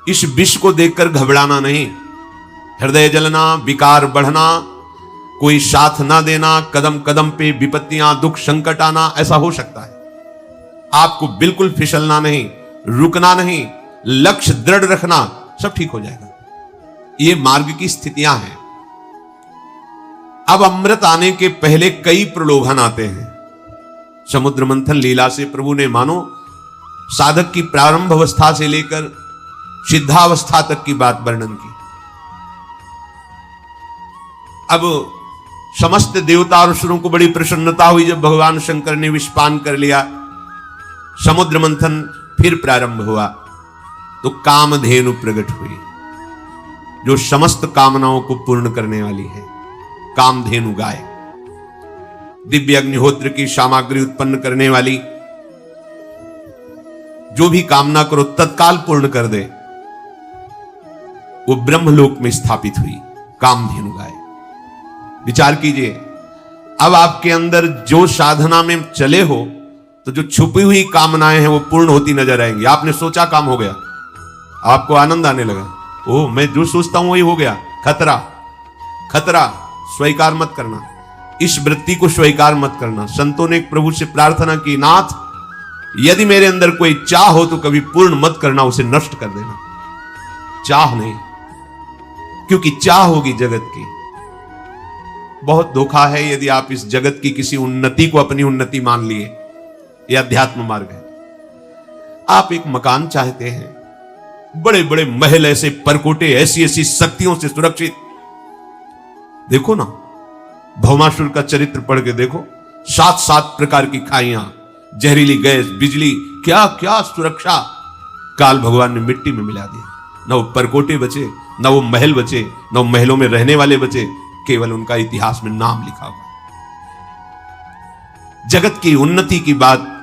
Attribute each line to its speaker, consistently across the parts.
Speaker 1: इस विष को देखकर घबराना नहीं, हृदय जलना, विकार बढ़ना, कोई साथ ना देना, कदम कदम पे विपत्तियां, दुख, संकट आना, ऐसा हो सकता है। आपको बिल्कुल फिसलना नहीं, रुकना नहीं, लक्ष्य दृढ़ रखना, सब ठीक हो जाएगा। ये मार्ग की स्थितियां हैं। अब अमृत आने के पहले कई प्रलोभन आते हैं। समुद्र मंथन लीला से प्रभु ने मानो साधक की प्रारंभ अवस्था से लेकर सिद्धावस्था तक की बात वर्णन की। अब समस्त देवता और असुरों को बड़ी प्रसन्नता हुई जब भगवान शंकर ने विषपान कर लिया। समुद्र मंथन फिर प्रारंभ हुआ तो कामधेनु प्रकट हुई, जो समस्त कामनाओं को पूर्ण करने वाली है। कामधेनु गाय, दिव्य अग्निहोत्र की सामग्री उत्पन्न करने वाली, जो भी कामना करो तत्काल पूर्ण कर दे, वो ब्रह्मलोक में स्थापित हुई कामधेनु गाय। विचार कीजिए, अब आपके अंदर जो साधना में चले हो तो जो छुपी हुई कामनाएं हैं वो पूर्ण होती नजर आएंगी। आपने सोचा काम हो गया, आपको आनंद आने लगा, ओह मैं जो सोचता हूं वही हो गया। खतरा, खतरा, स्वीकार मत करना, इस वृत्ति को स्वीकार मत करना। संतों ने प्रभु से प्रार्थना की, नाथ यदि मेरे अंदर कोई चाह हो तो कभी पूर्ण मत करना, उसे नष्ट कर देना। चाह नहीं, क्योंकि चाह होगी जगत की। बहुत धोखा है यदि आप इस जगत की किसी उन्नति को अपनी उन्नति मान लिए। यह अध्यात्म मार्ग है। आप एक मकान चाहते हैं, बड़े बड़े महल, ऐसे परकोटे, ऐसी ऐसी शक्तियों से सुरक्षित। देखो ना, भौमासुर का चरित्र पढ़ के देखो, 7 प्रकार की खाइयां, जहरीली गैस, बिजली, क्या क्या सुरक्षा काल भगवान ने मिट्टी में मिला दिया। न वो परकोटे बचे, न वो महल बचे, न वो महलों में रहने वाले बचे, केवल उनका इतिहास में नाम लिखा हुआ। जगत की उन्नति की बात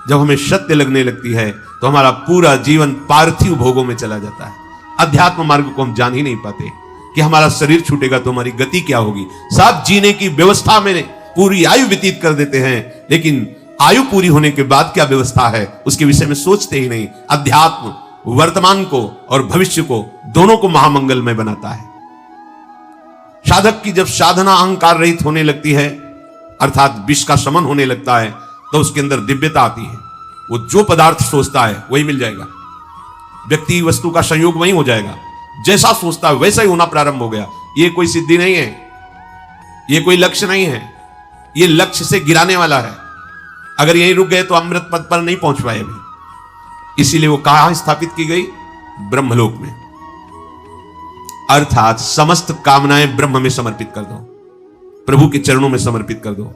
Speaker 1: जब हमें सत्य लगने लगती है तो हमारा पूरा जीवन पार्थिव भोगों में चला जाता है। अध्यात्म मार्ग को हम जान ही नहीं पाते कि हमारा शरीर छूटेगा तो हमारी गति क्या होगी। सब जीने की व्यवस्था में पूरी आयु व्यतीत कर देते हैं, लेकिन आयु पूरी होने के बाद क्या व्यवस्था है उसके विषय में सोचते ही नहीं। अध्यात्म वर्तमान को और भविष्य को, दोनों को महामंगलमय बनाता है। साधक की जब साधना अहंकार रहित होने लगती है, अर्थात विष का शमन होने लगता है, तो उसके अंदर दिव्यता आती है। वो जो पदार्थ सोचता है वही मिल जाएगा, व्यक्ति वस्तु का संयोग वही हो जाएगा। जैसा सोचता है वैसा ही होना प्रारंभ हो गया। ये कोई सिद्धि नहीं है, ये कोई लक्ष्य नहीं है, ये लक्ष्य से गिराने वाला है। अगर यहीं रुक गए तो अमृत पद पर नहीं पहुंच पाए अभी। इसीलिए वो कहां स्थापित की गई? ब्रह्मलोक में। अर्थात समस्त कामनाएं ब्रह्म में समर्पित कर दो, प्रभु के चरणों में समर्पित कर दो।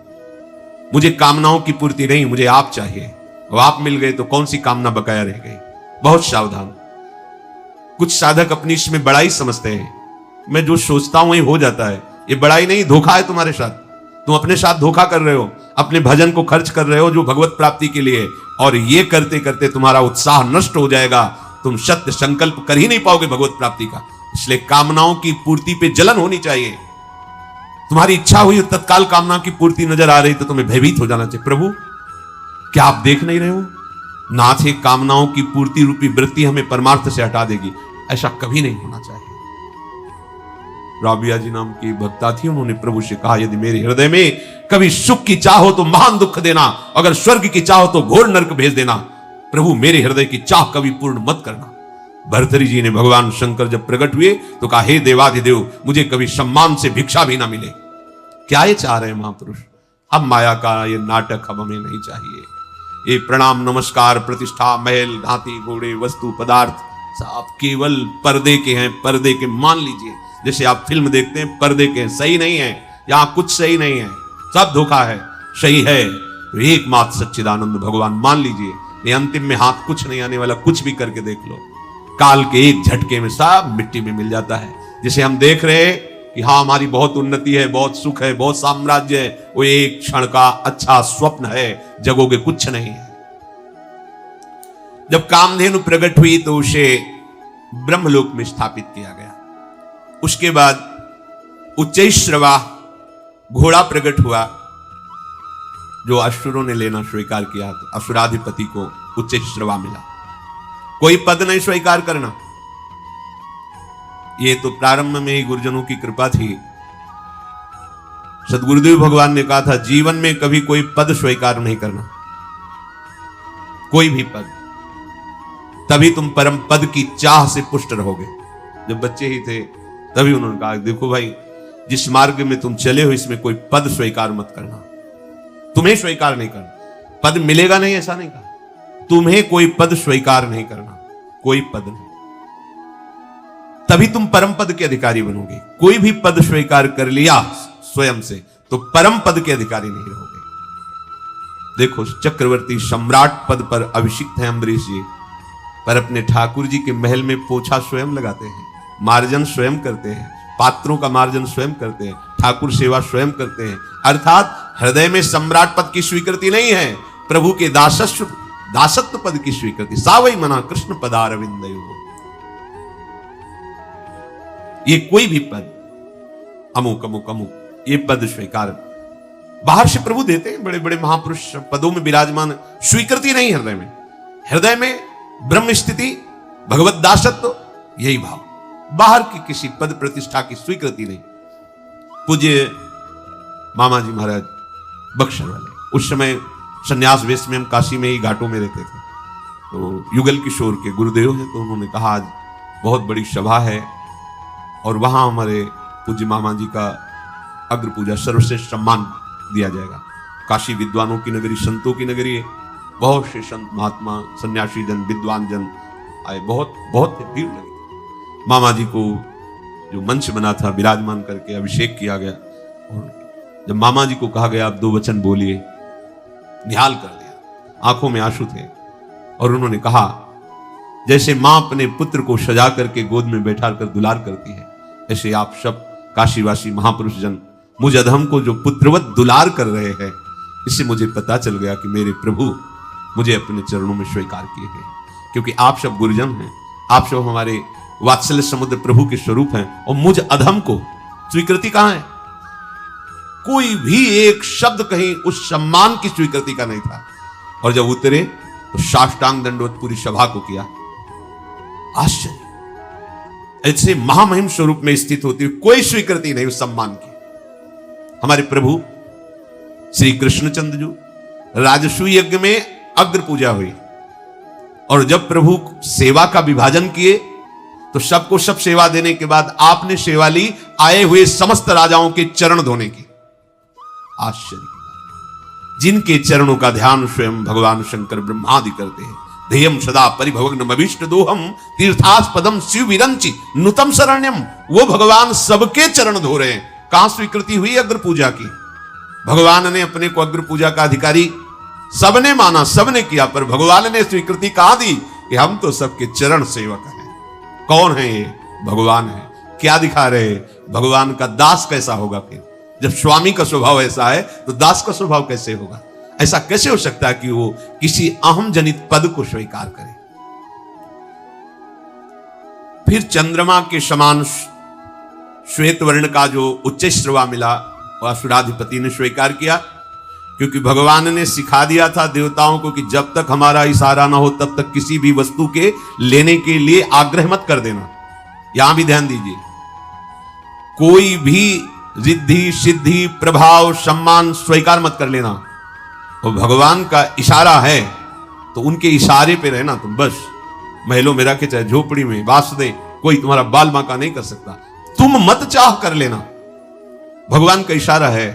Speaker 1: मुझे कामनाओं की पूर्ति नहीं, मुझे आप चाहिए। और आप मिल गए तो कौन सी कामना बकाया रह गई। बहुत सावधान। कुछ साधक अपनी इसमें बड़ाई समझते हैं, मैं जो सोचता हूं वही हो जाता है। ये बड़ाई नहीं, धोखा है तुम्हारे साथ। तुम अपने साथ धोखा कर रहे हो, अपने भजन को खर्च कर रहे हो जो भगवत प्राप्ति के लिए, और ये करते करते तुम्हारा उत्साह नष्ट हो जाएगा। तुम सत्य संकल्प कर ही नहीं पाओगे भगवत प्राप्ति का। इसलिए कामनाओं की पूर्ति पे जलन होनी चाहिए। तुम्हारी इच्छा हुई तत्काल कामना की पूर्ति नजर आ रही तो तुम्हें भयभीत हो जाना चाहिए। प्रभु क्या आप देख नहीं रहे हो? नाथ एक कामनाओं की पूर्ति रूपी वृत्ति हमें परमार्थ से हटा देगी। ऐसा कभी नहीं होना चाहिए। राबिया जी नाम की भक्ता थी, उन्होंने प्रभु से कहा, यदि मेरे हृदय में कभी सुख की चाह हो तो महान दुख देना, अगर स्वर्ग की चाह हो तो घोर नरक भेज देना। प्रभु मेरे हृदय की चाह कभी पूर्ण मत करना। भर्तरी जी ने भगवान शंकर जब प्रकट हुए तो कहा, हे देवाधिदेव, मुझे कभी सम्मान से भिक्षा भी ना मिले। क्या ये चाह रहे हैं महापुरुष? अब माया का ये नाटक अब हमें नहीं चाहिए। ये प्रणाम नमस्कार प्रतिष्ठा महल हाथी घोड़े वस्तु पदार्थ सब केवल पर्दे के हैं। पर्दे के मान लीजिए, जैसे आप फिल्म देखते हैं पर्दे के हैं, सही नहीं है। यहां कुछ सही नहीं है, सब धोखा है। सही है तो एकमात्र सच्चिदानंद भगवान मान लीजिए। ये अंतिम में हाथ कुछ नहीं आने वाला, कुछ भी करके देख लो, काल के एक झटके में सब मिट्टी में मिल जाता है। जिसे हम देख रहे हैं कि हाँ हमारी बहुत उन्नति है, बहुत सुख है, बहुत साम्राज्य है, वो एक क्षण का अच्छा स्वप्न है, जगोगे कुछ नहीं है। जब कामधेनु प्रकट हुई तो उसे ब्रह्मलोक में स्थापित किया गया। उसके बाद उच्चैश्रवा घोड़ा प्रकट हुआ, जो असुरों ने लेना स्वीकार किया। तो असुराधिपति को उच्चैश्रवा मिला। कोई पद नहीं स्वीकार करना, ये तो प्रारंभ में ही गुरुजनों की कृपा थी। सदगुरुदेव भगवान ने कहा था जीवन में कभी कोई पद स्वीकार नहीं करना, कोई भी पद, तभी तुम परम पद की चाह से पुष्ट रहोगे। जब बच्चे ही थे तभी उन्होंने कहा देखो भाई, जिस मार्ग में तुम चले हो इसमें कोई पद स्वीकार मत करना, तुम्हें स्वीकार नहीं करना। पद मिलेगा नहीं ऐसा नहीं कहा, तुम्हें कोई पद स्वीकार नहीं करना, कोई पद नहीं, तभी तुम परम पद के अधिकारी बनोगे। कोई भी पद स्वीकार कर लिया स्वयं से तो परम पद के अधिकारी नहीं रहोगे। देखो चक्रवर्ती सम्राट पद पर अभिषिक्त है अम्बरीश जी, पर अपने ठाकुर जी के महल में पोछा स्वयं लगाते हैं, मार्जन स्वयं करते हैं, पात्रों का मार्जन स्वयं करते हैं, ठाकुर सेवा स्वयं करते हैं। अर्थात हृदय में सम्राट पद की स्वीकृति नहीं है, प्रभु के दासत्व पद की स्वीकृति। सावई मना कृष्ण पदारविंदयो। ये कोई भी पद अमुक अमुक अमुक ये पद स्वीकार बाहर से प्रभु देते हैं, बड़े बड़े महापुरुष पदों में विराजमान, स्वीकृति नहीं हृदय में। हृदय में ब्रह्म स्थिति, भगवत दासत्व, यही भाव, बाहर की किसी पद प्रतिष्ठा की स्वीकृति नहीं। पूज्य मामा जी महाराज बक्सर वाले, उस समय संन्यास वेश में हम काशी में ही घाटों में रहते थे, तो युगल किशोर के गुरुदेव हैं, तो उन्होंने कहा आज बहुत बड़ी सभा है और वहां हमारे पूज्य मामा जी का अग्र पूजा सर्वश्रेष्ठ सम्मान दिया जाएगा। काशी विद्वानों की नगरी, संतों की नगरी है, बहुत से संत महात्मा सन्यासी जन विद्वान जन आए, बहुत बहुत भीड़ लगी। मामा जी को जो मंच बना था विराजमान करके अभिषेक किया गया, और जब मामा जी को कहा गया आप 2 वचन बोलिए, निहाल कर दिया, आंखों में आंसू थे, और उन्होंने कहा जैसे मां अपने पुत्र को सजा करके गोद में बैठा कर दुलार करती है, ऐसे आप सब काशीवासी महापुरुष जन मुझ अधम को जो पुत्रवत दुलार कर रहे हैं, इससे मुझे पता चल गया कि मेरे प्रभु मुझे अपने चरणों में स्वीकार किए हैं। क्योंकि आप सब गुरुजन हैं, आप सब हमारे वात्सल्य समुद्र प्रभु के स्वरूप हैं, और मुझ अधम को स्वीकृति कहां है? कोई भी एक शब्द कहीं उस सम्मान की स्वीकृति का नहीं था। और जब उतरे तो साष्टांग दंडवत पूरी सभा को किया। आश्चर्य, ऐसे महामहिम स्वरूप में स्थित होती हुई कोई स्वीकृति नहीं उस सम्मान की। हमारे प्रभु श्री कृष्णचंद्र जी राजसूय यज्ञ में अग्र पूजा हुई, और जब प्रभु सेवा का विभाजन किए तो सबको सब सेवा देने के बाद आपने सेवा ली आए हुए समस्त राजाओं के चरण धोने की। आश्चर्य की बात, जिनके चरणों का ध्यान स्वयं भगवान शंकर ब्रह्मादि करते हैं। ध्येयम सदा परिभवग्नमभीष्ट दोहम तीर्थास्पदम शिव विरंचि नुतम शरण्यम, वो भगवान सबके चरण धो रहे हैं। कहां स्वीकृति हुई अग्र पूजा की? भगवान ने अपने को अग्र पूजा का अधिकारी सबने माना, सबने किया, पर भगवान ने स्वीकृति कहां दी कि हम तो सबके चरण सेवक हैं। कौन है ये? भगवान है। क्या दिखा रहे? भगवान का दास कैसा होगा? फिर जब स्वामी का स्वभाव ऐसा है तो दास का स्वभाव कैसे होगा? ऐसा कैसे हो सकता है कि वो किसी अहम जनित पद को स्वीकार करे? फिर चंद्रमा के समान श्वेत वर्ण का जो उच्च श्रवा मिला वह असुराधिपति ने स्वीकार किया, क्योंकि भगवान ने सिखा दिया था देवताओं को कि जब तक हमारा इशारा ना हो तब तक किसी भी वस्तु के लेने के लिए आग्रह मत कर देना। यहां भी ध्यान दीजिए, कोई भी रिद्धि सिद्धि प्रभाव सम्मान स्वीकार मत कर लेना। और भगवान का इशारा है तो उनके इशारे पे रहना तुम। बस महलों में रखे चाहे झोपड़ी में वास दे, कोई तुम्हारा बाल बांका नहीं कर सकता। तुम मत चाह कर लेना, भगवान का इशारा है,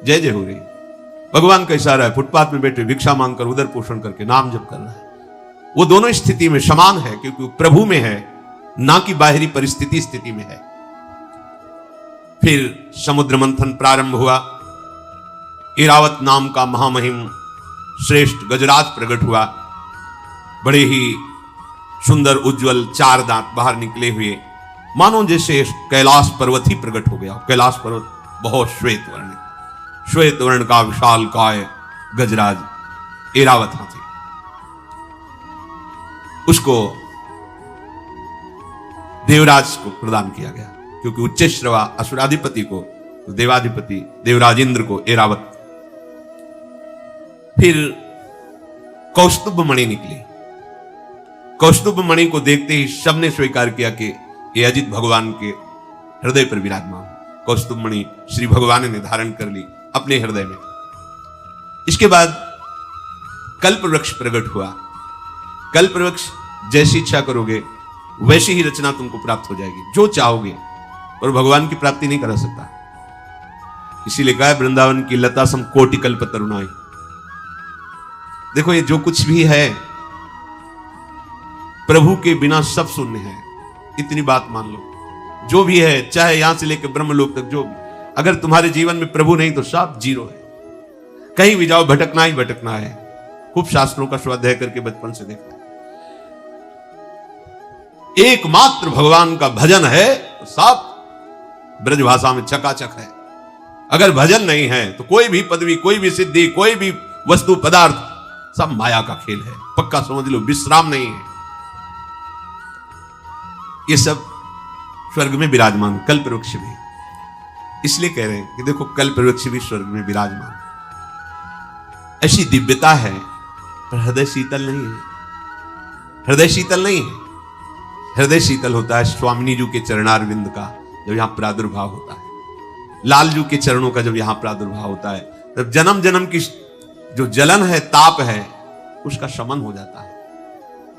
Speaker 1: जय जय हो रही। भगवान का इशारा है फुटपाथ में बैठे भिक्षा मांगकर उदर पोषण करके नाम जप कर रहा है। वो दोनों स्थिति में समान है, क्योंकि वो प्रभु में है, ना कि बाहरी परिस्थिति स्थिति में है। फिर समुद्र मंथन प्रारंभ हुआ। इरावत नाम का महामहिम श्रेष्ठ गजराज प्रकट हुआ। बड़े ही सुंदर उज्जवल 4 दांत बाहर निकले हुए, मानो जैसे कैलाश पर्वत ही प्रकट हो गया। कैलाश पर्वत बहुत श्वेत वर्ण का विशाल काय गजराज एरावत हाथी। उसको देवराज को प्रदान किया गया, क्योंकि उच्च श्रवा असुराधिपति को, तो देवाधिपति देवराज इंद्र को एरावत। फिर कौस्तुभ मणि निकली। कौस्तुभ मणि को देखते ही सबने स्वीकार किया कि ये अजित भगवान के हृदय पर विराजमान, कौस्तुभमणि श्री भगवान ने धारण कर ली अपने हृदय में। इसके बाद कल्प वृक्ष प्रकट हुआ। कल्प वृक्ष जैसी इच्छा करोगे वैसी ही रचना तुमको प्राप्त हो जाएगी, जो चाहोगे, और भगवान की प्राप्ति नहीं करा सकता। इसीलिए कहा है वृंदावन की लता सम कोटि कल्प तरुणाई। देखो ये जो कुछ भी है प्रभु के बिना सब शून्य है, इतनी बात मान लो। जो भी है, चाहे यहां से लेकर ब्रह्मलोक तक, जो भी, अगर तुम्हारे जीवन में प्रभु नहीं तो सब जीरो है। कहीं भी जाओ भटकना ही भटकना है। खूब शास्त्रों का स्वाध्याय करके बचपन से देखा है। एकमात्र भगवान का भजन है तो सब ब्रज भाषा में चकाचक है। अगर भजन नहीं है तो कोई भी पदवी, कोई भी सिद्धि, कोई भी वस्तु पदार्थ सब माया का खेल है। पक्का समझ लो, विश्राम नहीं है। ये सब स्वर्ग में विराजमान, कल्प वृक्ष भी। इसलिए कह रहे हैं कि देखो कल्प वृक्ष भी स्वर्ग में विराजमान। ऐसी दिव्यता है, पर हृदय शीतल नहीं है। हृदय शीतल नहीं है। हृदय शीतल होता है स्वामिनी जी के चरणारविंद का जब यहां प्रादुर्भाव होता है, लालजू के चरणों का जब यहां प्रादुर्भाव होता है, तब जन्म जन्म की जो जलन है, ताप है, उसका शमन हो जाता है।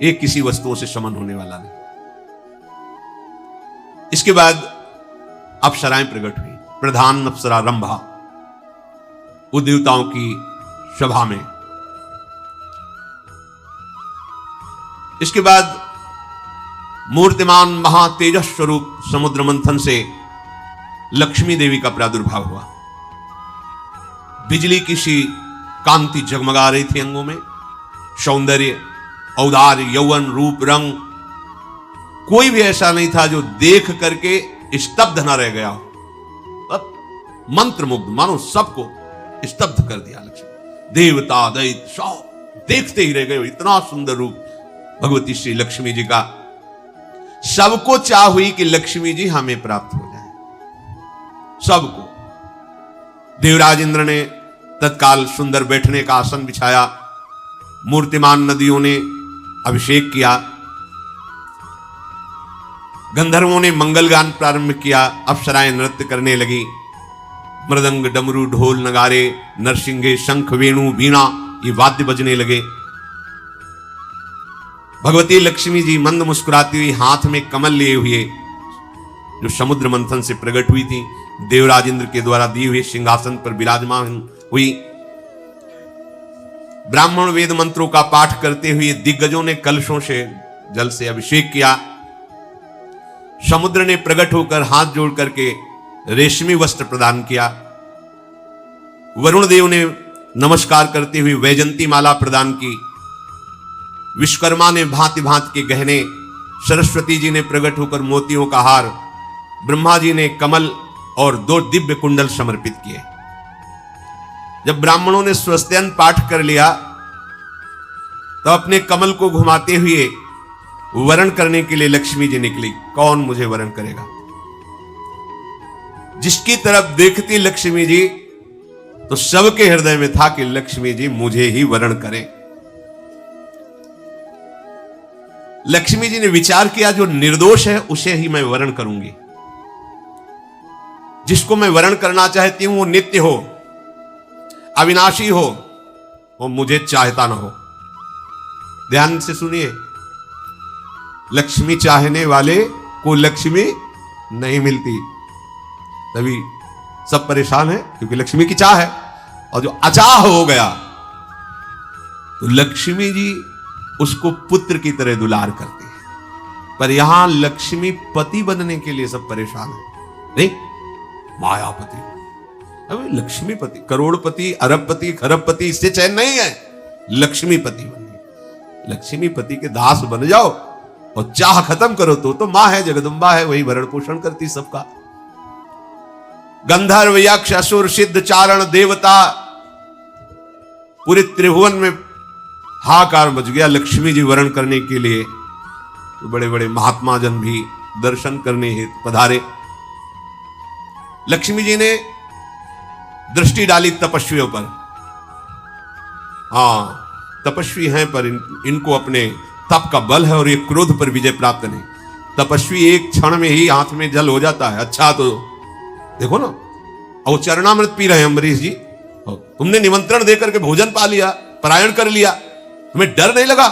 Speaker 1: एक किसी वस्तुओं से शमन होने वाला नहीं। इसके बाद अप्सराएं प्रकट हुई। प्रधान अप्सरा रंभा उद्देवताओं की सभा में। इसके बाद मूर्तिमान महातेजस स्वरूप समुद्र मंथन से लक्ष्मी देवी का प्रादुर्भाव हुआ। बिजली की सी कांति जगमगा रही थी अंगों में। सौंदर्य, औदार्य, यौवन, रूप, रंग, कोई भी ऐसा नहीं था जो देख करके स्तब्ध न रह गया हो। अब मंत्रमुग्ध, मानो सबको स्तब्ध कर दिया लक्ष्मी। देवता दैत्य सब देखते ही रह गए। इतना सुंदर रूप भगवती श्री लक्ष्मी जी का। सबको चाह हुई कि लक्ष्मी जी हमें प्राप्त हो जाए, सबको। देवराज इंद्र ने तत्काल सुंदर बैठने का आसन बिछाया। मूर्तिमान नदियों ने अभिषेक किया। गंधर्वों ने मंगल गान प्रारंभ किया। अप्सराएं नृत्य करने लगी। मृदंग, डमरू, ढोल, नगारे, नरसिंगे, शंख, वेणु, वीणा, ये वाद्य बजने लगे। भगवती लक्ष्मी जी मंद मुस्कुराती हुई हाथ में कमल लिए हुए, जो समुद्र मंथन से प्रकट हुई थी, देवराज इंद्र के द्वारा दिए हुए सिंहासन पर विराजमान हुई। ब्राह्मण वेद मंत्रों का पाठ करते हुए दिग्गजों ने कलशों से जल से अभिषेक किया। समुद्र ने प्रकट होकर हाथ जोड़ करके रेशमी वस्त्र प्रदान किया। वरुण देव ने नमस्कार करते हुए वैजंती माला प्रदान की। विश्वकर्मा ने भांति भांति के गहने, सरस्वती जी ने प्रकट होकर मोतियों का हार, ब्रह्मा जी ने कमल और 2 दिव्य कुंडल समर्पित किए। जब ब्राह्मणों ने स्वस्त्यन पाठ कर लिया तो अपने कमल को घुमाते हुए वरण करने के लिए लक्ष्मी जी निकली। कौन मुझे वरण करेगा? जिसकी तरफ देखती लक्ष्मी जी तो सबके हृदय में था कि लक्ष्मी जी मुझे ही वरण करें। लक्ष्मी जी ने विचार किया जो निर्दोष है उसे ही मैं वरण करूंगी। जिसको मैं वरण करना चाहती हूं वो नित्य हो, अविनाशी हो, वो मुझे चाहता ना हो। ध्यान से सुनिए, लक्ष्मी चाहने वाले को लक्ष्मी नहीं मिलती, तभी सब परेशान है, क्योंकि लक्ष्मी की चाह है। और जो अचाह हो गया तो लक्ष्मी जी उसको पुत्र की तरह दुलार करती है। पर यहां लक्ष्मी पति बनने के लिए सब परेशान है। नहीं, मायापति, अभी लक्ष्मीपति, करोड़पति, अरबपति, खरबपति, इससे चैन नहीं है। लक्ष्मीपति बनिए, लक्ष्मीपति के दास बन जाओ और चाह खत्म करो तो मां है, जगदम्बा है, वही भरण पोषण करती सबका। गंधर्व, यक्ष, असुर, सिद्ध, चारण, देवता, पूरे त्रिभुवन में हाहाकार मच गया लक्ष्मी जी वरण करने के लिए। तो बड़े बड़े महात्मा जन भी दर्शन करने हेतु पधारे। लक्ष्मी जी ने दृष्टि डाली तपस्वियों पर। हां, तपस्वी हैं पर इनको अपने तप का बल है और ये क्रोध पर विजय प्राप्त नहीं। तपस्वी एक क्षण में ही हाथ में जल हो जाता है। अच्छा तो देखो ना, और चरणामृत पी रहे हैं अम्बरीश जी, तुमने निमंत्रण देकर के भोजन पा लिया, परायण कर लिया, तुम्हें डर नहीं लगा?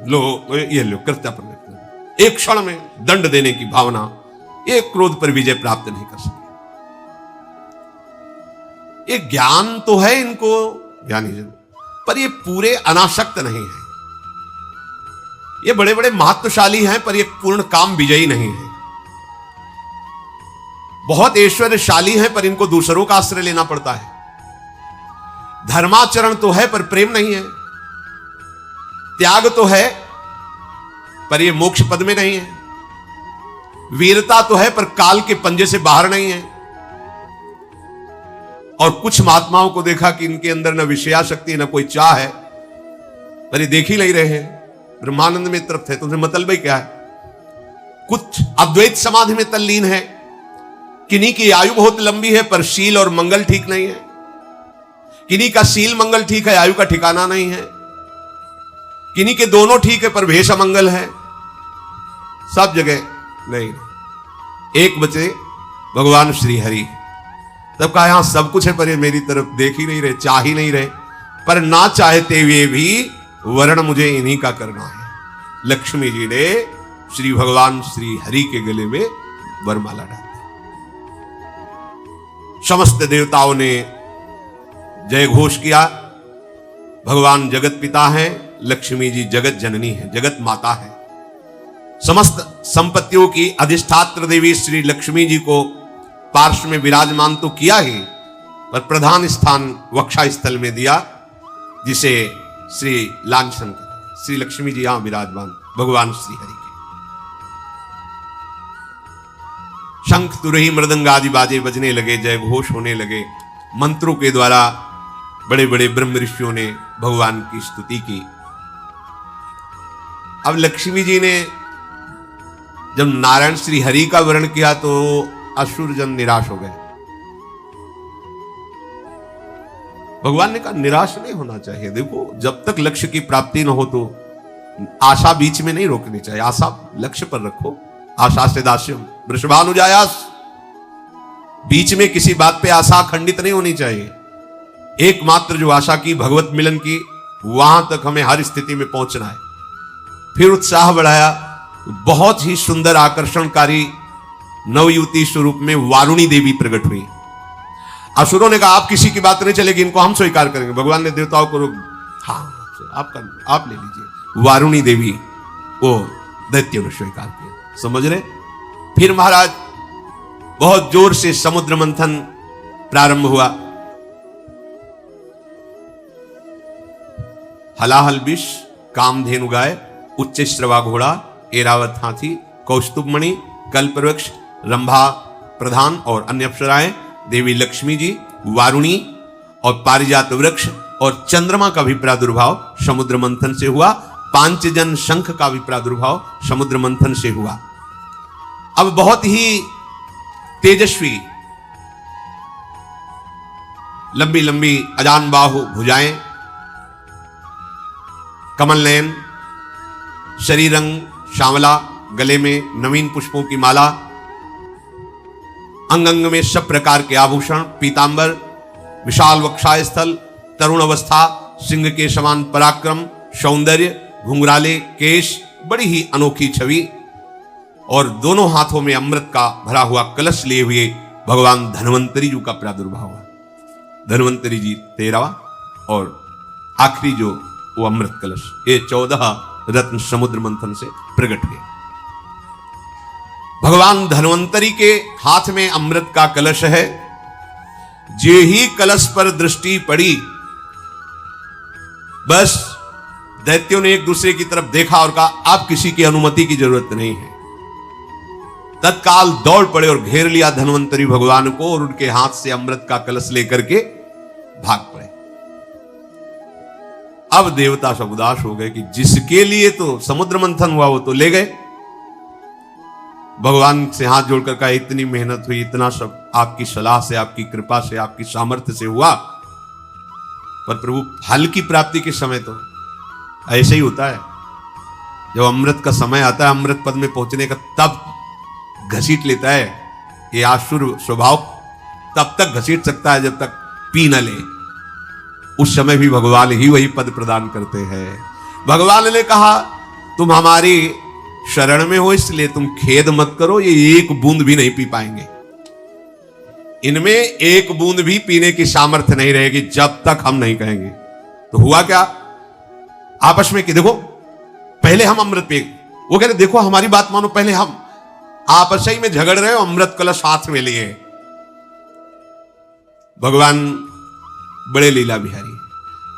Speaker 1: लो ये लो कृत्यापन, एक क्षण में दंड देने की भावना, एक क्रोध पर विजय प्राप्त नहीं कर सके। ये ज्ञान तो है इनको, ज्ञानी जन, पर ये पूरे अनासक्त नहीं है। ये बड़े बड़े महत्वशाली हैं, पर ये पूर्ण काम विजयी नहीं है। बहुत ऐश्वर्यशाली हैं, पर इनको दूसरों का आश्रय लेना पड़ता है। धर्माचरण तो है, पर प्रेम नहीं है। त्याग तो है, पर ये मोक्ष पद में नहीं है। वीरता तो है, पर काल के पंजे से बाहर नहीं है। और कुछ महात्माओं को देखा कि इनके अंदर न विषयाशक्ति न कोई चाह है, पर ये देख ही नहीं रहे हैं, ब्रह्मानंद में तृप्त है। तुमसे मतलब ही क्या है? कुछ अद्वैत समाधि में तल्लीन है, किन्हीं की आयु बहुत लंबी है, पर शील और मंगल ठीक नहीं है। किन्हीं का शील मंगल ठीक है, आयु का ठिकाना नहीं है। किन्हीं के दोनों ठीक है, पर भेष अमंगल है। सब जगह नहीं। एक बचे भगवान श्री हरि। तब कहा यहां सब कुछ है, पर ये मेरी तरफ देख ही नहीं रहे, चाह ही नहीं रहे। पर ना चाहते हुए भी वर्ण मुझे इन्हीं का करना है। लक्ष्मी जी ने श्री भगवान श्री हरि के गले में वरमाला डाल दी। समस्त देवताओं ने जय घोष किया। भगवान जगत पिता हैं, लक्ष्मी जी जगत जननी है, जगत माता है। समस्त संपत्तियों की अधिष्ठात्र देवी श्री लक्ष्मी जी को पार्श्व में विराजमान तो किया ही, पर प्रधान स्थान वक्षा स्थल में दिया, जिसे श्री लांछन श्री लक्ष्मी जी यहां विराजमान भगवान श्री हरि के। शंख तुरही मृदंग आदि बाजे बजने लगे, जय घोष होने लगे। मंत्रों के द्वारा बड़े बड़े ब्रह्म ऋषियों ने भगवान की स्तुति की। अब लक्ष्मी जी ने जब नारायण श्री हरि का वर्ण किया तो असुर जन निराश हो गए। भगवान ने कहा निराश नहीं होना चाहिए। देखो, जब तक लक्ष्य की प्राप्ति न हो तो आशा बीच में नहीं रोकनी चाहिए। आशा लक्ष्य पर रखो। आशा से दास्यम वृषभानुजायास। बीच में किसी बात पे आशा खंडित नहीं होनी चाहिए। एकमात्र जो आशा की भगवत मिलन की, वहां तक हमें हर स्थिति में पहुंचना है। फिर उत्साह बढ़ाया। बहुत ही सुंदर आकर्षणकारी नवयुवती स्वरूप में वारुणी देवी प्रकट हुई। असुरों ने कहा आप किसी की बात नहीं चलेगी, इनको हम स्वीकार करेंगे। भगवान ने देवताओं को आप ले लीजिए। वारुणी देवी वो दैत्यों ने स्वीकार किया। समझ रहे? फिर महाराज बहुत जोर से समुद्र मंथन प्रारंभ हुआ। हलाहल विष, कामधेनु गाय, उच्च श्रवा घोड़ा, एरावत हाथी, कौस्तुभमणि, कल्पवृक्ष, रंभा प्रधान और अन्य अप्सराएं, देवी लक्ष्मी जी, वारुणी और पारिजात वृक्ष और चंद्रमा का भी प्रादुर्भाव समुद्र मंथन से हुआ। पांचजन शंख का भी प्रादुर्भाव समुद्र मंथन से हुआ। अब बहुत ही तेजस्वी लंबी लंबी अजान बाहु भुजाएं, कमल नयन, शरीरंग श्यामला, गले में नवीन पुष्पों की माला, अंग अंग में सब प्रकार के आभूषण, पीतांबर, विशाल वक्षाय स्थल, तरुण अवस्था, सिंह के समान पराक्रम, सौंदर्य, घुंघराले केश, बड़ी ही अनोखी छवि। और दोनों हाथों में अमृत का भरा हुआ कलश लिए हुए भगवान धन्वंतरी जी का प्रादुर्भाव है। धन्वंतरी जी 13वां और आखिरी जो वो अमृत कलश, ये 14 रत्न समुद्र मंथन से प्रकट हुए। भगवान धन्वंतरी के हाथ में अमृत का कलश है। जे ही कलश पर दृष्टि पड़ी, बस दैत्यों ने एक दूसरे की तरफ देखा और कहा आप किसी की अनुमति की जरूरत नहीं है। तत्काल दौड़ पड़े और घेर लिया धन्वंतरी भगवान को और उनके हाथ से अमृत का कलश लेकर के भाग पड़े। अब देवता सब उदास हो गए कि जिसके लिए तो समुद्र मंथन हुआ वो तो ले गए। भगवान से हाथ जोड़कर कहा इतनी मेहनत हुई, इतना सब आपकी सलाह से, आपकी कृपा से, आपकी सामर्थ्य से हुआ, पर प्रभु फल की प्राप्ति के समय तो ऐसे ही होता है। जब अमृत का समय आता है, अमृत पद में पहुंचने का, तब घसीट लेता है। ये आसुर स्वभाव तब तक घसीट सकता है जब तक पी न ले। उस समय भी भगवान ही वही पद प्रदान करते हैं। भगवान ने कहा तुम हमारी शरण में हो, इसलिए तुम खेद मत करो, ये एक बूंद भी नहीं पी पाएंगे। इनमें एक बूंद भी पीने की सामर्थ्य नहीं रहेगी जब तक हम नहीं कहेंगे। तो हुआ क्या, आपस में कि देखो पहले हम अमृत पे, वो कह रहे देखो हमारी बात मानो, पहले हम आपस ही में झगड़ रहे हो, अमृत कलश हाथ में लिए। भगवान बड़े लीला बिहारी,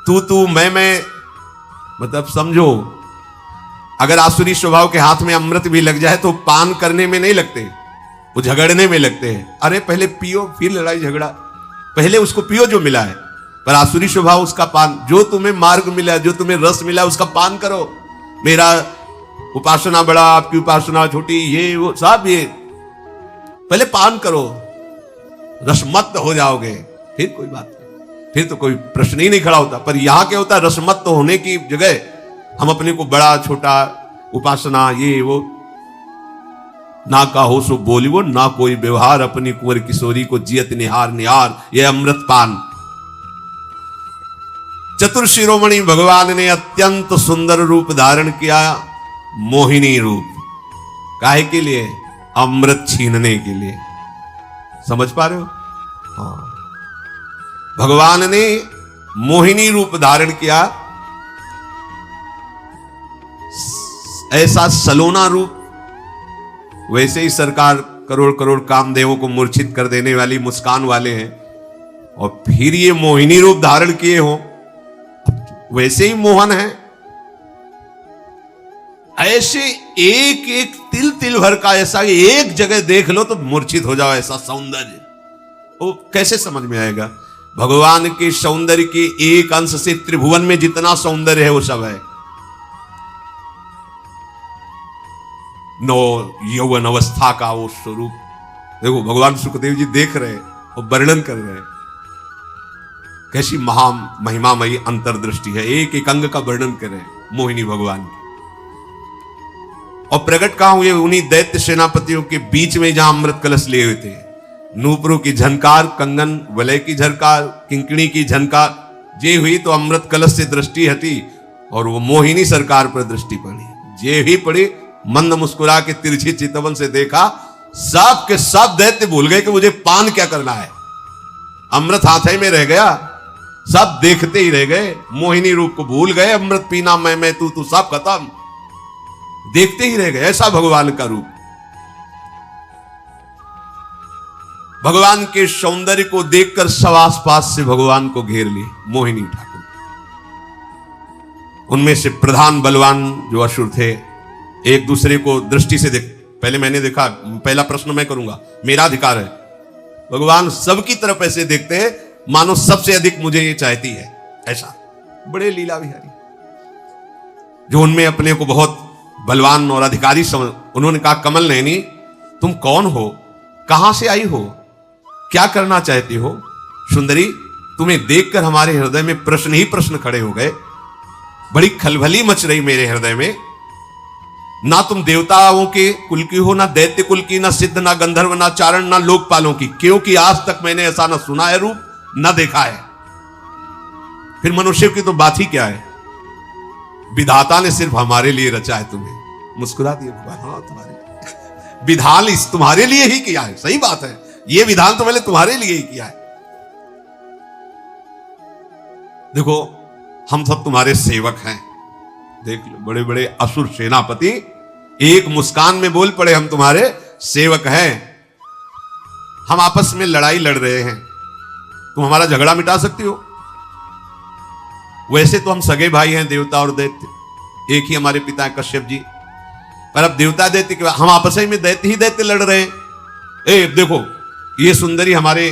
Speaker 1: तू मैं, मतलब समझो, अगर आसुरी स्वभाव के हाथ में अमृत भी लग जाए तो पान करने में नहीं लगते, वो झगड़ने में लगते हैं। अरे पहले पियो फिर लड़ाई झगड़ा, पहले उसको पियो जो मिला है। पर आसुरी स्वभाव उसका पान, जो तुम्हें मार्ग मिला, जो तुम्हें रस मिला उसका पान करो। मेरा उपासना बड़ा, आपकी उपासना छोटी, ये वो सब, ये पहले पान करो, रसमत्त हो जाओगे, फिर कोई बात नहीं, फिर तो कोई प्रश्न ही नहीं खड़ा होता। पर यहां क्या होता है, रसमत्त होने की जगह हम अपने को बड़ा छोटा, उपासना ये वो, ना का हो सो बोलिवो, ना कोई व्यवहार, अपनी कुंवर किशोरी को जियत निहार निहार, ये अमृत पान। चतुर शिरोमणि भगवान ने अत्यंत सुंदर रूप धारण किया, मोहिनी रूप। काहे के लिए, अमृत छीनने के लिए। समझ पा रहे हो? हाँ, भगवान ने मोहिनी रूप धारण किया, ऐसा सलोना रूप। वैसे ही सरकार करोड़ करोड़ कामदेवों को मूर्छित कर देने वाली मुस्कान वाले हैं, और फिर ये मोहिनी रूप धारण किए हो, वैसे ही मोहन है। ऐसे एक एक तिल तिल भर का, ऐसा एक जगह देख लो तो मूर्छित हो जाओ, ऐसा सौंदर्य। वो कैसे समझ में आएगा? भगवान के सौंदर्य के एक अंश से त्रिभुवन में जितना सौंदर्य है वो सब है। नो यौवन अवस्था का वो स्वरूप देखो, भगवान सुखदेव जी देख रहे और वर्णन कर रहे हैं, कैसी महा महिमामयी अंतर्दृष्टि है, एक एक अंग का वर्णन कर रहे हैं मोहिनी भगवान की। और प्रकट कहां हुए, उन्हीं दैत्य सेनापतियों के बीच में जहां अमृत कलश लिए हुए थे। नूपुरों की झनकार, कंगन वलय की झनकार, किंकणी की झनकार जे हुई तो अमृत कलश से दृष्टि हटी और वो मोहिनी सरकार पर दृष्टि पड़ी। जे ही पड़ी, मंद मुस्कुरा के तिरछी चितवन से देखा, सब के सब दैत्य भूल गए कि मुझे पान क्या करना है। अमृत हाथ में रह गया, सब देखते ही रह गए, मोहिनी रूप को भूल गए। अमृत पीना मैं तू सब खत्म, देखते ही रह गए। ऐसा भगवान का रूप। भगवान के सौंदर्य को देखकर सब आसपास से भगवान को घेर लिए मोहिनी ठाकुर। उनमें से प्रधान बलवान जो असुर थे, एक दूसरे को दृष्टि से देख, पहले मैंने देखा, पहला प्रश्न मैं करूंगा, मेरा अधिकार है। भगवान सबकी तरफ ऐसे देखते हैं मानो सबसे अधिक मुझे ये चाहती है, ऐसा। बड़े लीला बिहारी, जो उनमें अपने को बहुत बलवान और अधिकारी समझ। उन्होंने कहा, कमल नयनी तुम कौन हो, कहां से आई हो, क्या करना चाहती हो? सुंदरी, तुम्हें देखकर हमारे हृदय में प्रश्न ही प्रश्न खड़े हो गए। बड़ी खलबली मच रही मेरे हृदय में। ना तुम देवताओं के कुल की हो, ना दैत्य कुल की, ना सिद्ध, ना गंधर्व, ना चारण, ना लोकपालों की, क्योंकि आज तक मैंने ऐसा ना सुना है रूप, ना देखा है। फिर मनुष्य की तो बात ही क्या है, विधाता ने सिर्फ हमारे लिए रचा है तुम्हें। मुस्कुरा दिए भगवान, हाँ तुम्हारे विधान इस तुम्हारे लिए ही किया है। सही बात है, ये विधान तो मैंने तुम्हारे लिए ही किया है। देखो हम सब तुम्हारे सेवक हैं। देख लो, बड़े बड़े असुर सेनापति एक मुस्कान में बोल पड़े, हम तुम्हारे सेवक हैं। हम आपस में लड़ाई लड़ रहे हैं, तुम हमारा झगड़ा मिटा सकती हो? वैसे तो हम सगे भाई हैं, देवता और दैत्य, एक ही हमारे पिता हैं कश्यप जी। पर अब देवता दैत्य के हम आपस में दैत्य ही दैत्य लड़ रहे हैं। ए देखो, ये सुंदरी हमारे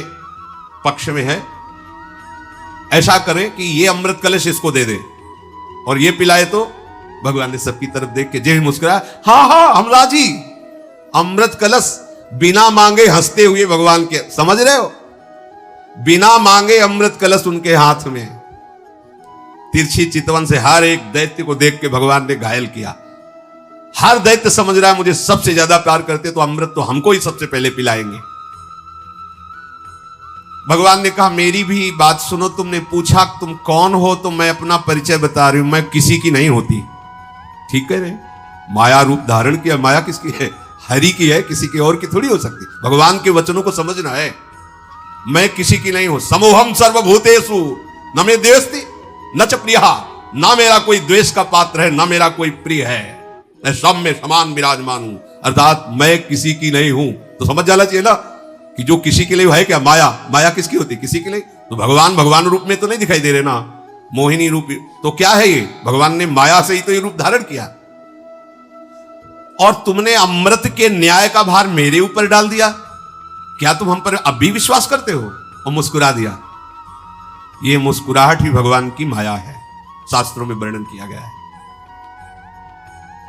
Speaker 1: पक्ष में है, ऐसा करें कि ये अमृत कलश इसको दे दे और ये पिलाए तो। भगवान ने सबकी तरफ देख के जे मुस्कुराया, हाँ हाँ हम राजी। अमृत कलश बिना मांगे हंसते हुए भगवान के, समझ रहे हो, बिना मांगे अमृत कलश उनके हाथ में। तिरछी चितवन से हर एक दैत्य को देख के भगवान ने घायल किया। हर दैत्य समझ रहा है मुझे सबसे ज्यादा प्यार करते तो अमृत तो हमको ही सबसे पहले पिलाएंगे। भगवान ने कहा मेरी भी बात सुनो, तुमने पूछा तुम कौन हो तो मैं अपना परिचय बता रही हूं, मैं किसी की नहीं होती। ठीक कह रहे, माया रूप धारण किया, माया किसकी है? हरि की है, किसी की और की थोड़ी हो सकती। भगवान के वचनों को समझना है। मैं किसी की नहीं हूं। समोहम सर्वभूतेषु न मे द्वेष्टि न च प्रियः, ना मेरा कोई द्वेष का पात्र है, ना मेरा कोई प्रिय है, मैं सब में समान विराजमान हूं। अर्थात मैं किसी की नहीं हूं। तो समझ जाना चाहिए ना कि जो किसी के लिए है क्या? माया। माया किसकी होती? किसी के लिए। तो भगवान भगवान रूप में तो नहीं दिखाई दे रहे ना, मोहिनी रूप। तो क्या है ये? भगवान ने माया से ही तो ये रूप धारण किया। और तुमने अमृत के न्याय का भार मेरे ऊपर डाल दिया। क्या तुम हम पर अब भी विश्वास करते हो? और मुस्कुरा दिया। ये मुस्कुराहट ही भगवान की माया है, शास्त्रों में वर्णन किया गया है।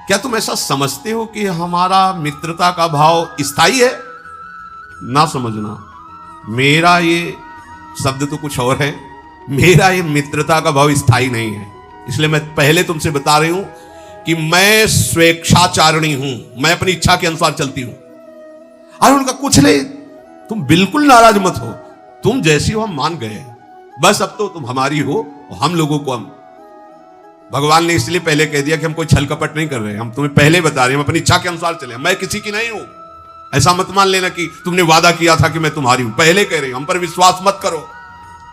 Speaker 1: क्या तुम ऐसा समझते हो कि हमारा मित्रता का भाव स्थायी है? ना समझना। मेरा ये शब्द तो कुछ और है। मेरा ये मित्रता का भाव स्थायी नहीं है। इसलिए मैं पहले तुमसे बता रही हूं कि मैं स्वेच्छाचारिणी हूं, मैं अपनी इच्छा के अनुसार चलती हूं। अरे उनका कुछ नहीं, तुम बिल्कुल नाराज मत हो। तुम जैसी हो हम मान गए, बस अब तो तुम हमारी हो और हम लोगों को हम। भगवान ने इसलिए पहले कह दिया कि हम कोई छल कपट नहीं कर रहे, हम तुम्हें पहले बता रहे हैं हम अपनी इच्छा के अनुसार चले, मैं किसी की नहीं हूं। ऐसा मत मान लेना कि तुमने वादा किया था कि मैं तुम्हारी हूं। पहले कह रहे हम पर विश्वास मत करो।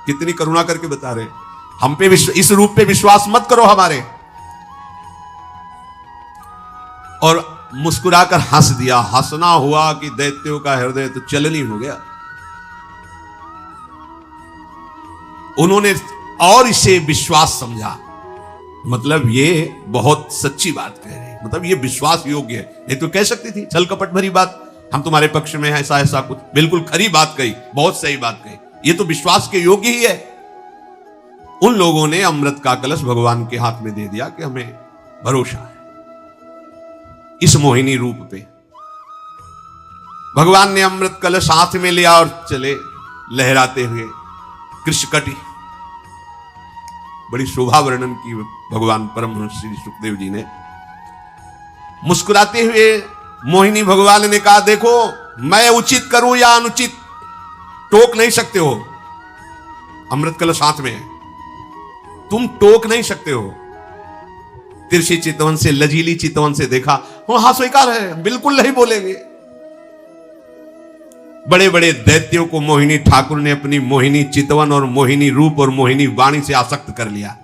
Speaker 1: कितनी करुणा करके बता रहे, हम पे इस रूप पे विश्वास मत करो हमारे। और मुस्कुराकर हंस दिया। हंसना हुआ कि दैत्यों का हृदय तो चलनी हो गया। उन्होंने और इसे विश्वास समझा। मतलब ये बहुत सच्ची बात कह रहे हैं, मतलब ये विश्वास योग्य है। ये तो कह सकती थी छल कपट भरी बात, हम तुम्हारे पक्ष में है, ऐसा ऐसा कुछ। बिल्कुल खरी बात कही, बहुत सही बात कही। ये तो विश्वास के योग्य ही है। उन लोगों ने अमृत का कलश भगवान के हाथ में दे दिया कि हमें भरोसा है इस मोहिनी रूप पे। भगवान ने अमृत कलश हाथ में लिया और चले लहराते हुए कृष्णकटी। बड़ी शोभा वर्णन की भगवान परमहंस श्री सुखदेव जी ने। मुस्कुराते हुए मोहिनी भगवान ने कहा, देखो मैं उचित करूं या अनुचित टोक नहीं सकते हो। अमृत कलश हाथ में है, तुम टोक नहीं सकते हो। तिरछी चितवन से, लजीली चितवन से देखा, हाँ स्वीकार है, बिल्कुल नहीं बोलेंगे। बड़े बड़े दैत्यों को मोहिनी ठाकुर ने अपनी मोहिनी चितवन और मोहिनी रूप और मोहिनी वाणी से आसक्त कर लिया।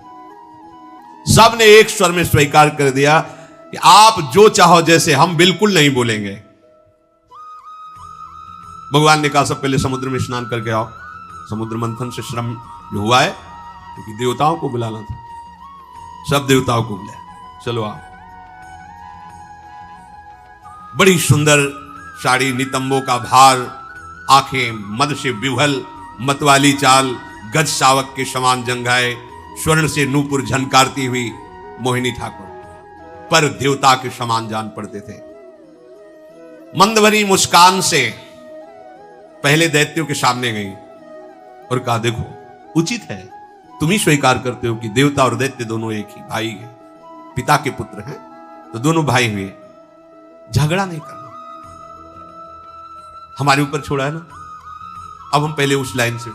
Speaker 1: सब ने एक स्वर में स्वीकार कर दिया कि आप जो चाहो जैसे, हम बिल्कुल नहीं बोलेंगे। भगवान ने कहा सब पहले समुद्र में स्नान करके आओ। समुद्र मंथन से श्रम जो हुआ है, क्योंकि देवताओं को बुलाना था, सब देवताओं को बुलाया, चलो आओ। बड़ी सुंदर साड़ी, नितंबों का भार, आंखें मद से विह्वल, मतवाली चाल, गज शावक के समान जंघाए, स्वर्ण से नूपुर झनकारती हुई मोहिनी ठाकुर पर देवता के समान जान पड़ते थे। मंदभरी मुस्कान से पहले दैत्यों के सामने गई और कहा, देखो उचित है, तुम ही स्वीकार करते हो कि देवता और दैत्य दोनों एक ही भाई हैं, पिता के पुत्र हैं, तो दोनों भाई हुए, झगड़ा नहीं करना। हमारे ऊपर छोड़ा है ना, अब हम पहले उस लाइन से,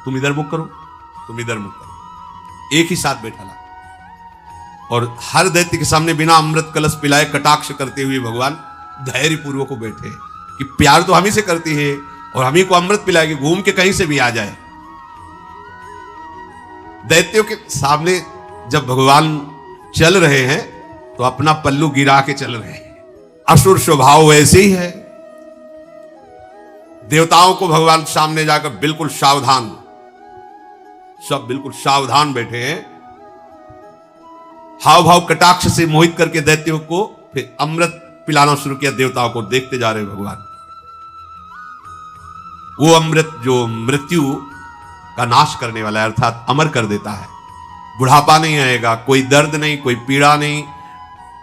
Speaker 1: तुम इधर मुख करो, तुम इधर मुख करो, एक ही साथ बैठा ला। और हर दैत्य के सामने बिना अमृत कलश पिलाए कटाक्ष करते हुए भगवान धैर्य पूर्वक बैठे कि प्यार तो हम ही से करती है और हम ही को अमृत पिलाएगी, घूम के कहीं से भी आ जाए। दैत्यों के सामने जब भगवान चल रहे हैं तो अपना पल्लू गिरा के चल रहे हैं। असुर स्वभाव वैसे ही है। देवताओं को भगवान सामने जाकर बिल्कुल सावधान, सब बिल्कुल सावधान बैठे हैं। हाव भाव कटाक्ष से मोहित करके दैत्यों को फिर अमृत पिलाना शुरू किया। देवताओं को देखते जा रहे भगवान। वो अमृत जो मृत्यु का नाश करने वाला है, अर्थात अमर कर देता है। बुढ़ापा नहीं आएगा, कोई दर्द नहीं, कोई पीड़ा नहीं,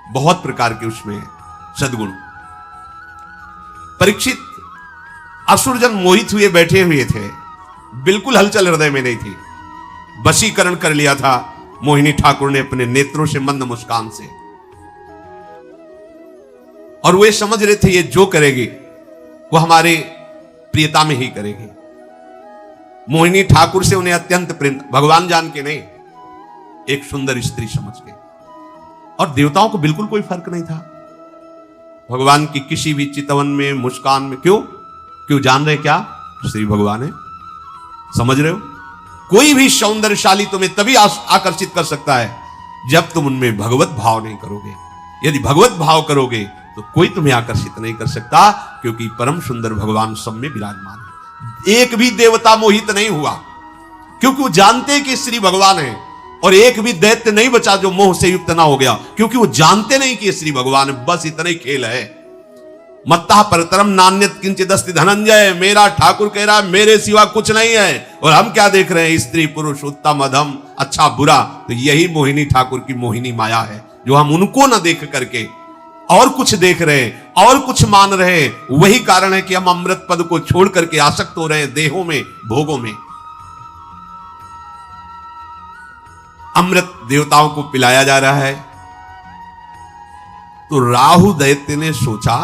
Speaker 1: बहुत प्रकार के उसमें सद्गुण। परीक्षित असुरजन मोहित हुए बैठे हुए थे, बिल्कुल हलचल हृदय में नहीं थी। वशीकरण कर लिया था मोहिनी ठाकुर ने अपने नेत्रों से, मंद मुस्कान से। और वे समझ रहे थे ये जो करेगी वो हमारे प्रियता में ही करेगी। मोहिनी ठाकुर से उन्हें अत्यंत प्रेम, भगवान जान के नहीं, एक सुंदर स्त्री समझ के। और देवताओं को बिल्कुल कोई फर्क नहीं था भगवान की किसी भी चितवन में, मुस्कान में। क्यों जान रहे क्या श्री भगवान है, समझ रहे हो? कोई भी सौंदर्यशाली तुम्हें तभी आकर्षित कर सकता है जब तुम उनमें भगवत भाव नहीं करोगे। यदि भगवत भाव करोगे तो कोई तुम्हें आकर्षित नहीं कर सकता, क्योंकि परम सुंदर भगवान सब में विराजमान है। एक भी देवता मोहित नहीं हुआ, क्योंकि वो जानते कि श्री भगवान है। और एक भी दैत्य नहीं बचा जो मोह से युक्त ना हो गया, क्योंकि वो जानते नहीं कि श्री भगवान है। बस इतना ही खेल है। मत्ता परतरम नान्यत किंचित अस्ति धनंजय, मेरा ठाकुर कह रहा है मेरे सिवा कुछ नहीं है। और हम क्या देख रहे हैं? स्त्री पुरुष, उत्तम अधम, अच्छा बुरा। तो यही मोहिनी ठाकुर की मोहिनी माया है, जो हम उनको न देख करके और कुछ देख रहे हैं और कुछ मान रहे हैं। वही कारण है कि हम अमृत पद को छोड़ करके आसक्त हो रहे हैं देहों में, भोगों में। अमृत देवताओं को पिलाया जा रहा है। तो राहु दैत्य ने सोचा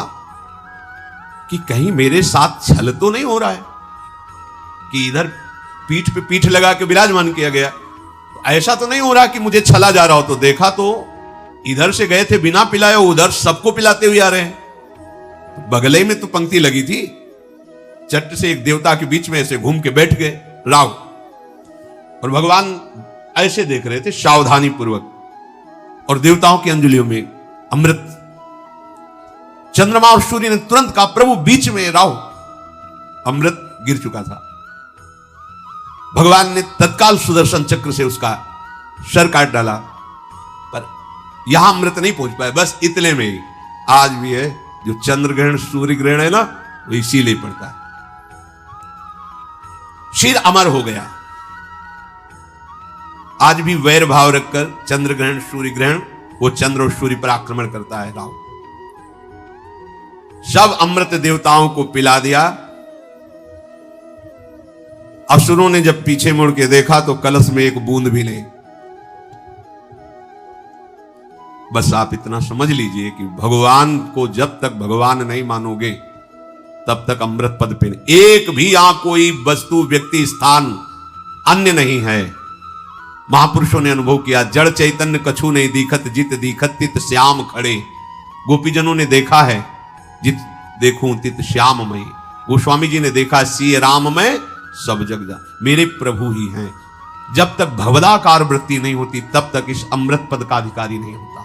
Speaker 1: कि कहीं मेरे साथ छल तो नहीं हो रहा है, कि इधर पीठ पे पीठ लगा के विराजमान किया गया, तो ऐसा तो नहीं हो रहा कि मुझे छला जा रहा हो। तो देखा तो इधर से गए थे बिना पिलाए, उधर सबको पिलाते हुए आ रहे हैं। बगले में तो पंक्ति लगी थी, चट से एक देवता के बीच में ऐसे घूम के बैठ गए राहु, और भगवान ऐसे देख रहे थे सावधानी पूर्वक। और देवताओं की अंजलियों में अमृत, चंद्रमा और सूर्य ने तुरंत कहा प्रभु बीच में राहु। अमृत गिर चुका था। भगवान ने तत्काल सुदर्शन चक्र से उसका सर काट डाला, पर यहां अमृत नहीं पहुंच पाया। बस इतने में ही आज भी है जो चंद्र ग्रहण सूर्य ग्रहण है ना, वो इसीलिए पड़ता है। शिर अमर हो गया। आज भी वैर भाव रखकर चंद्र ग्रहण सूर्य ग्रहण, वो चंद्र और सूर्य पर आक्रमण करता है राहु। सब अमृत देवताओं को पिला दिया। असुरों ने जब पीछे मुड़ के देखा तो कलश में एक बूंद भी नहीं। बस आप इतना समझ लीजिए कि भगवान को जब तक भगवान नहीं मानोगे तब तक अमृत पद पे एक भी यहां कोई वस्तु, व्यक्ति, स्थान अन्य नहीं है। महापुरुषों ने अनुभव किया, जड़ चैतन्य कछु नहीं दिखत, जित दिखत तित श्याम खड़े। गोपीजनों ने देखा है, जित देखूं तित श्याममय। गोस्वामी जी ने देखा, सी राम में सब जग जा, मेरे प्रभु ही हैं। जब तक भवदाकार वृत्ति नहीं होती तब तक इस अमृत पद का अधिकारी नहीं होता।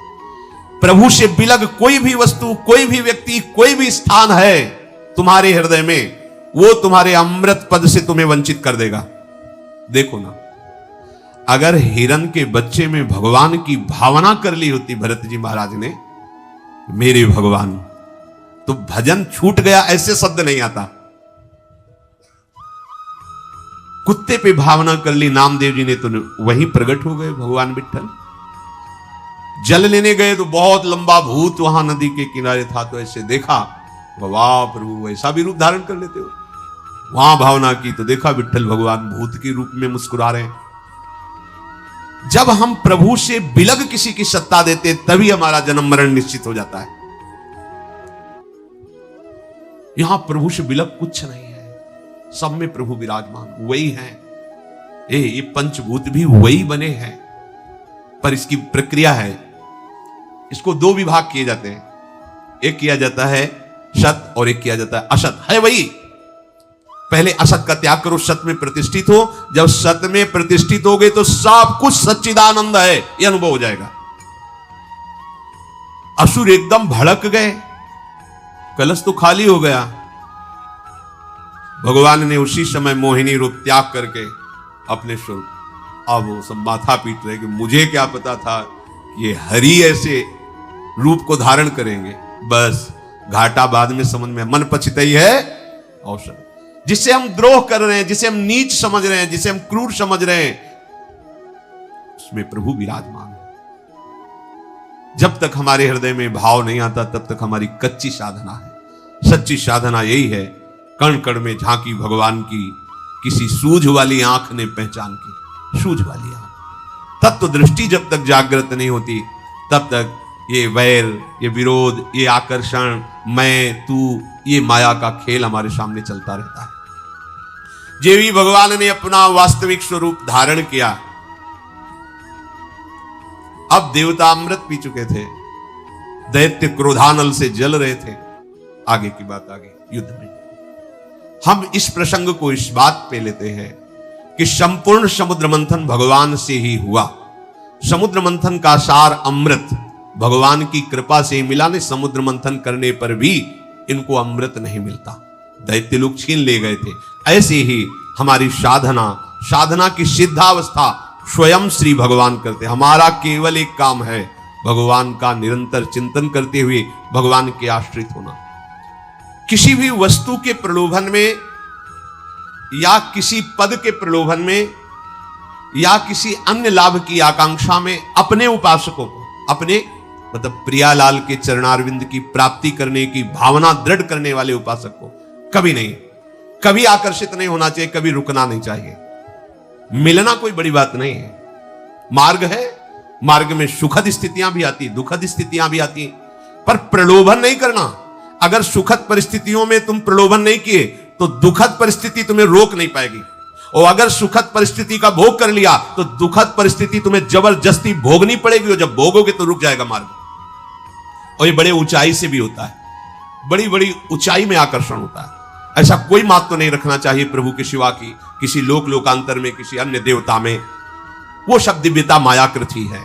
Speaker 1: प्रभु से बिलग कोई भी वस्तु, कोई भी व्यक्ति, कोई भी स्थान है तुम्हारे हृदय में, वो तुम्हारे अमृत पद से तुम्हें वंचित कर देगा। देखो ना, अगर हिरण के बच्चे में भगवान की भावना कर ली होती भरत जी महाराज ने, मेरे भगवान, तो भजन छूट गया ऐसे शब्द नहीं आता। कुत्ते पे भावना कर ली नामदेव जी ने, तो वहीं प्रकट हो गए भगवान विठ्ठल। जल लेने गए तो बहुत लंबा भूत वहां नदी के किनारे था, तो ऐसे देखा, वाह प्रभु ऐसा भी रूप धारण कर लेते हो। वहां भावना की तो देखा विठ्ठल भगवान भूत के रूप में मुस्कुरा रहे हैं। जब हम प्रभु से बिलग किसी की सत्ता देते तभी हमारा जन्म मरण निश्चित हो जाता है। यहां प्रभु से बिलग कुछ नहीं है, सब में प्रभु विराजमान वही है। ये पंचभूत भी वही बने हैं, पर इसकी प्रक्रिया है। इसको दो विभाग किए जाते हैं, एक किया जाता है सत और एक किया जाता है असत। है वही, पहले असत का त्याग करो, सत में प्रतिष्ठित हो। जब सत में प्रतिष्ठित हो गए तो सब कुछ सच्चिदानंद है, यह अनुभव हो जाएगा। असुर एकदम भड़क गए, कलश तो खाली हो गया। भगवान ने उसी समय मोहिनी रूप त्याग करके अपने स्वरूप, अब वो सब माथा पीट रहे कि मुझे क्या पता था ये हरि ऐसे रूप को धारण करेंगे। बस घाटा बाद में समझ में, मन पछताई है अवसर। जिसे हम द्रोह कर रहे हैं, जिसे हम नीच समझ रहे हैं, जिसे हम क्रूर समझ रहे हैं, उसमें प्रभु विराजमान है। जब तक हमारे हृदय में भाव नहीं आता तब तक हमारी कच्ची साधना है। सच्ची साधना यही है, कण कण में झांकी भगवान की किसी सूझ वाली आंख ने पहचान की। सूझ वाली आंख, तत्व दृष्टि जब तक जागृत नहीं होती तब तक ये वैर, ये विरोध, ये आकर्षण, मैं तू, ये माया का खेल हमारे सामने चलता रहता है। जे भी भगवान ने अपना वास्तविक स्वरूप धारण किया, अब देवता अमृत पी चुके थे, दैत्य क्रोधानल से जल रहे थे। आगे की बात आगे युद्ध में हम इस प्रसंग को इस बात पे लेते हैं कि संपूर्ण समुद्र मंथन भगवान से ही हुआ। समुद्र मंथन का सार अमृत भगवान की कृपा से मिला। ने समुद्र मंथन करने पर भी इनको अमृत नहीं मिलता, दैत्य लोग छीन ले गए थे। ऐसे ही हमारी साधना की सिद्धावस्था स्वयं श्री भगवान करते। हमारा केवल एक काम है, भगवान का निरंतर चिंतन करते हुए भगवान के आश्रित होना। किसी भी वस्तु के प्रलोभन में या किसी पद के प्रलोभन में या किसी अन्य लाभ की आकांक्षा में अपने उपासकों को, अपने मतलब प्रियालाल के चरणारविंद की प्राप्ति करने की भावना दृढ़ करने वाले उपासक को कभी आकर्षित नहीं होना चाहिए, कभी रुकना नहीं चाहिए। मिलना कोई बड़ी बात नहीं है, मार्ग है, मार्ग में सुखद स्थितियां भी आती, दुखद स्थितियां भी आती, पर प्रलोभन नहीं करना। अगर सुखद परिस्थितियों में तुम प्रलोभन नहीं किए तो दुखद परिस्थिति तुम्हें रोक नहीं पाएगी, और अगर सुखद परिस्थिति का भोग कर लिया तो दुखद परिस्थिति तुम्हें जबरदस्ती भोगनी पड़ेगी, और जब भोगोगे तो रुक जाएगा मार्ग। और ये बड़े ऊंचाई से भी होता है, बड़ी बड़ी ऊंचाई में आकर्षण होता है। ऐसा कोई मात तो नहीं रखना चाहिए प्रभु के सिवा की किसी लोकांतर में, किसी अन्य देवता में। वो सब दिव्यता मायाकृत ही है।